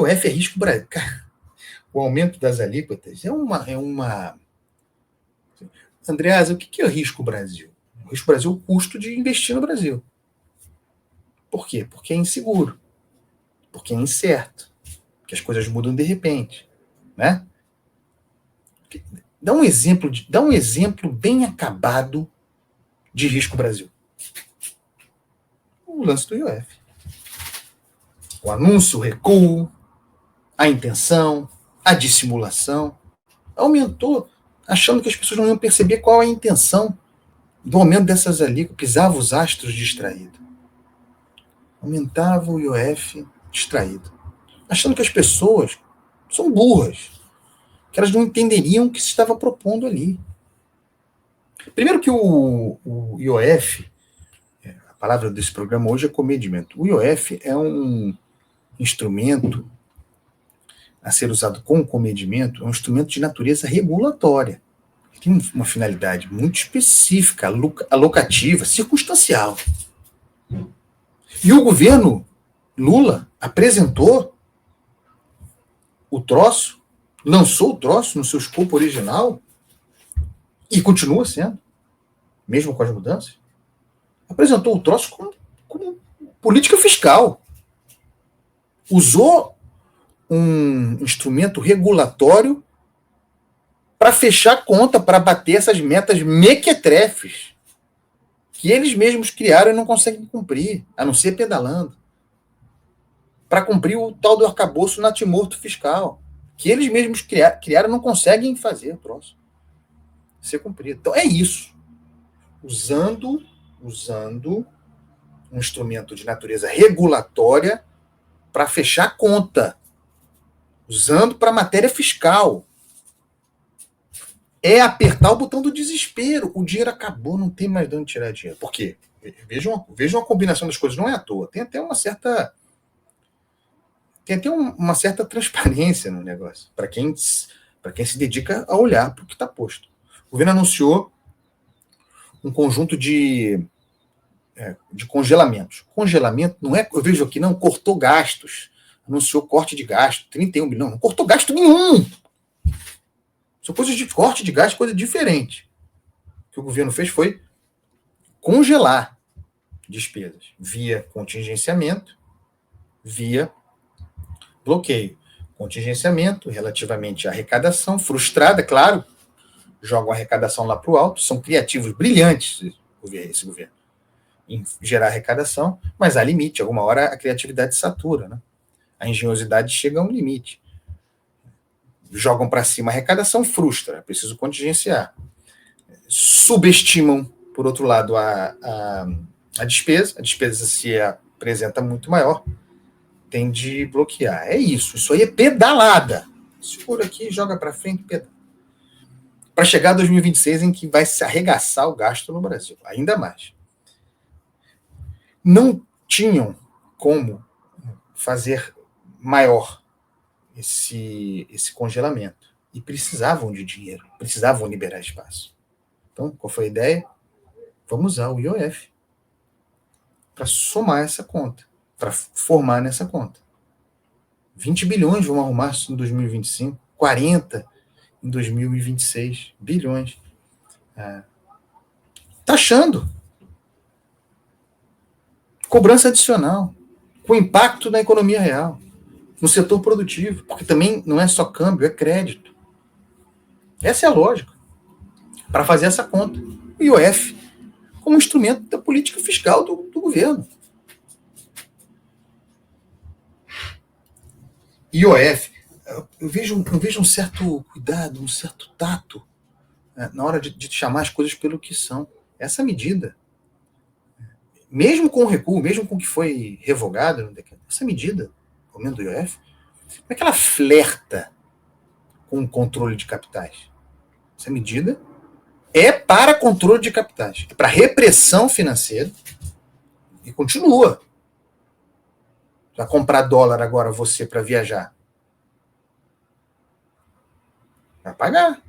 IOF é risco Brasil. O aumento das alíquotas é uma. Andreasa, o que é risco Brasil? O risco Brasil é o custo de investir no Brasil. Por quê? Porque é inseguro. Porque é incerto. Porque as coisas mudam de repente. Né? Dá um exemplo bem acabado de risco Brasil. O lance do IOF. O anúncio, o recuo, a intenção, a dissimulação. Aumentou, achando que as pessoas não iam perceber qual é a intenção do aumento dessas alíquotas. Pisava os astros distraído. Aumentava o IOF distraído. Achando que as pessoas são burras. Que elas não entenderiam o que se estava propondo ali. Primeiro que o IOF, a palavra desse programa hoje é comedimento. O IOF é um instrumento a ser usado com comedimento, é um instrumento de natureza regulatória. Tem uma finalidade muito específica, alocativa, circunstancial. E o governo Lula apresentou o troço, lançou o troço no seu escopo original e continua sendo, mesmo com as mudanças, apresentou o troço como política fiscal. Usou um instrumento regulatório para fechar a conta, para bater essas metas mequetrefes que eles mesmos criaram e não conseguem cumprir, a não ser pedalando. Para cumprir o tal do arcabouço natimorto fiscal, que eles mesmos criaram e não conseguem fazer o troço ser cumprido. Então é isso. Usando um instrumento de natureza regulatória para fechar a conta. Usando para matéria fiscal. É apertar o botão do desespero. O dinheiro acabou, não tem mais de onde tirar dinheiro. Por quê? Vejam a combinação das coisas, não é à toa. Tem até uma certa transparência no negócio, para quem se dedica a olhar para o que está posto. O governo anunciou um conjunto de congelamentos. Congelamento não é, eu vejo aqui, não, cortou gastos, anunciou corte de gasto, 31 bilhões, não cortou gasto nenhum. São coisas de corte de gasto, coisa diferente. O que o governo fez foi congelar despesas via contingenciamento, via bloqueio. Contingenciamento relativamente à arrecadação, frustrada, claro, jogam a arrecadação lá para o alto, são criativos, brilhantes esse governo, em gerar arrecadação, mas há limite, alguma hora a criatividade satura, né? A engenhosidade chega a um limite. Jogam para cima a arrecadação, frustra, preciso contingenciar. Subestimam, por outro lado, a despesa se apresenta muito maior, tem de bloquear. É isso aí é pedalada. Segura aqui, joga para frente, pedala. Para chegar a 2026, em que vai se arregaçar o gasto no Brasil, ainda mais. Não tinham como fazer maior esse congelamento. E precisavam de dinheiro, precisavam liberar espaço. Então, qual foi a ideia? Vamos usar o IOF para somar essa conta, para formar nessa conta. 20 bilhões vão arrumar em 2025, 40 em 2026 bilhões. Taxando. Cobrança adicional. Com impacto na economia real, no setor produtivo, porque também não é só câmbio, é crédito. Essa é a lógica para fazer essa conta. O IOF como instrumento da política fiscal do governo. IOF, eu vejo um certo cuidado, um certo tato na hora de chamar as coisas pelo que são. Essa medida, mesmo com o recuo, mesmo com o que foi revogado, essa medida, o aumento do IOF, como é que ela flerta com o controle de capitais? Essa medida é para controle de capitais, é para repressão financeira, e continua. Vai comprar dólar agora você para viajar. Vai pagar.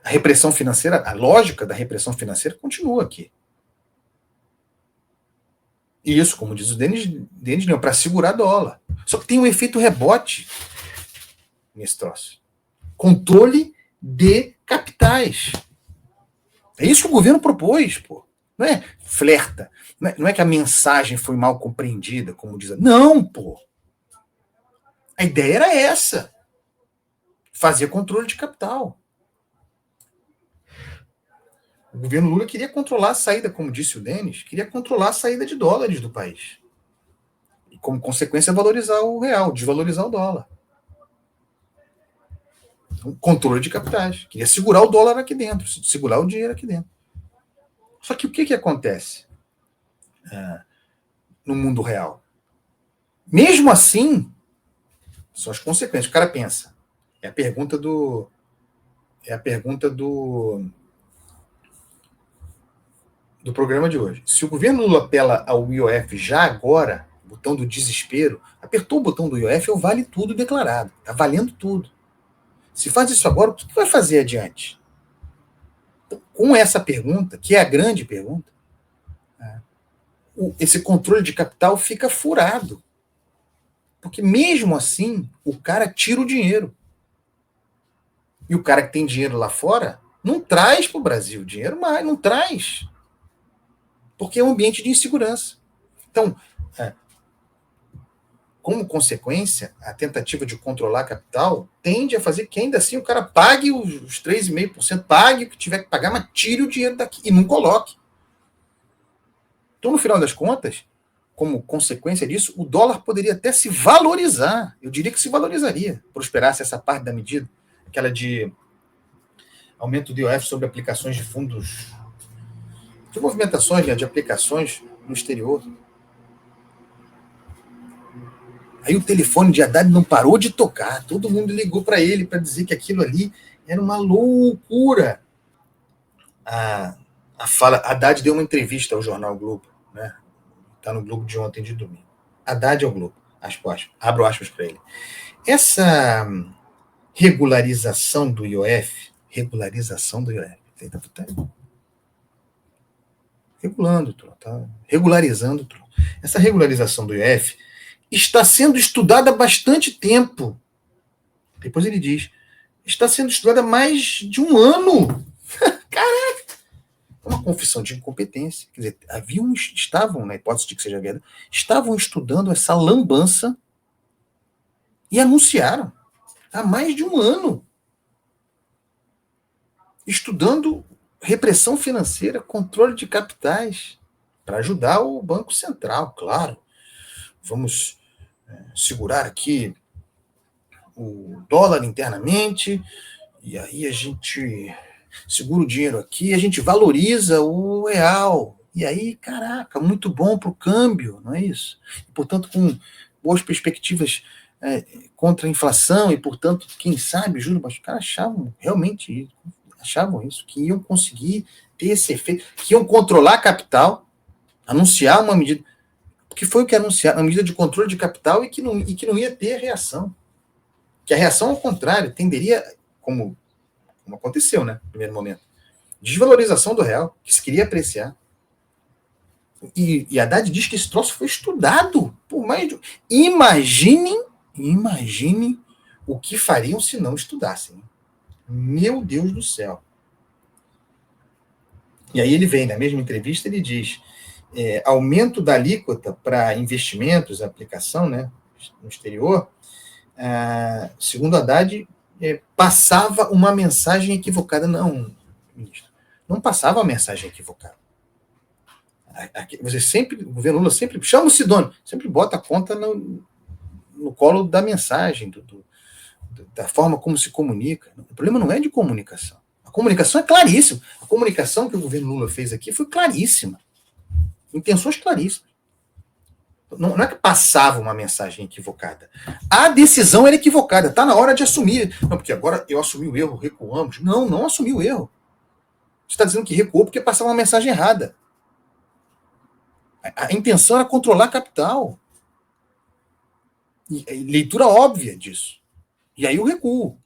A repressão financeira, a lógica da repressão financeira continua aqui. Isso, como diz o Denis Leon, para segurar dólar. Só que tem um efeito rebote nesse troço. Controle de capitais. É isso que o governo propôs, pô. Não é flerta. Não é que a mensagem foi mal compreendida, como diz. Não, pô. A ideia era essa. Fazer controle de capital. O governo Lula queria controlar a saída, como disse o Denis, queria controlar a saída de dólares do país. E, como consequência, valorizar o real, desvalorizar o dólar. Então, controle de capitais. Queria segurar o dólar aqui dentro, segurar o dinheiro aqui dentro. Só que o que acontece no mundo real? Mesmo assim, são as consequências. O cara pensa. É a pergunta do programa de hoje. Se o governo Lula apela ao IOF já agora, botão do desespero, apertou o botão do IOF, é o vale tudo declarado. Está valendo tudo. Se faz isso agora, o que vai fazer adiante? Então, com essa pergunta, que é a grande pergunta, esse controle de capital fica furado. Porque mesmo assim, o cara tira o dinheiro. E o cara que tem dinheiro lá fora não traz para o Brasil dinheiro mais, não traz. Porque é um ambiente de insegurança. Então, como consequência, a tentativa de controlar a capital tende a fazer que ainda assim o cara pague os 3,5%, pague o que tiver que pagar, mas tire o dinheiro daqui e não coloque. Então, no final das contas, como consequência disso, o dólar poderia até se valorizar. Eu diria que se valorizaria, prosperasse essa parte da medida, aquela de aumento do IOF sobre aplicações de fundos, de movimentações, né, de aplicações no exterior. Aí o telefone de Haddad não parou de tocar. Todo mundo ligou para ele para dizer que aquilo ali era uma loucura. Haddad deu uma entrevista ao jornal Globo, né? Está no Globo de ontem, de domingo. Haddad é o Globo. Abro aspas para ele. Essa regularização do IOF, tá regulando, tá regularizando. Essa regularização do IOF está sendo estudada há bastante tempo. Depois ele diz, está sendo estudada há mais de um ano. Caraca! É uma confissão de incompetência. Quer dizer, estavam, na hipótese de que seja verdade, estavam estudando essa lambança e anunciaram há mais de um ano. Estudando repressão financeira, controle de capitais, para ajudar o Banco Central, claro. Vamos segurar aqui o dólar internamente, e aí a gente segura o dinheiro aqui, a gente valoriza o real. E aí, caraca, muito bom para o câmbio, não é isso? E, portanto, com boas perspectivas contra a inflação, e, portanto, quem sabe, juro, mas os caras achavam isso, que iam conseguir ter esse efeito, que iam controlar a capital, anunciar uma medida, porque foi o que anunciaram, uma medida de controle de capital e que não ia ter reação. Que a reação, ao contrário, tenderia, como aconteceu, né, no primeiro momento, desvalorização do real, que se queria apreciar. E Haddad diz que esse troço foi estudado por mais de... Imaginem o que fariam se não estudassem. Meu Deus do céu. E aí ele vem, na mesma entrevista, ele diz, aumento da alíquota para investimentos, aplicação, né, no exterior, segundo Haddad, passava uma mensagem equivocada. Não, ministro, não passava uma mensagem equivocada. O governo Lula sempre chama o Sidônio, sempre bota a conta no colo da mensagem, da forma como se comunica. O problema não é de comunicação. A comunicação é claríssima. A comunicação que o governo Lula fez aqui foi claríssima. Intenções claríssimas. Não é que passava uma mensagem equivocada. A decisão era equivocada. Está na hora de assumir. Não, porque agora eu assumi o erro, recuamos. Não assumiu o erro. Você está dizendo que recuou porque passava uma mensagem errada. A intenção era controlar a capital. Leitura óbvia disso. E aí o recuo.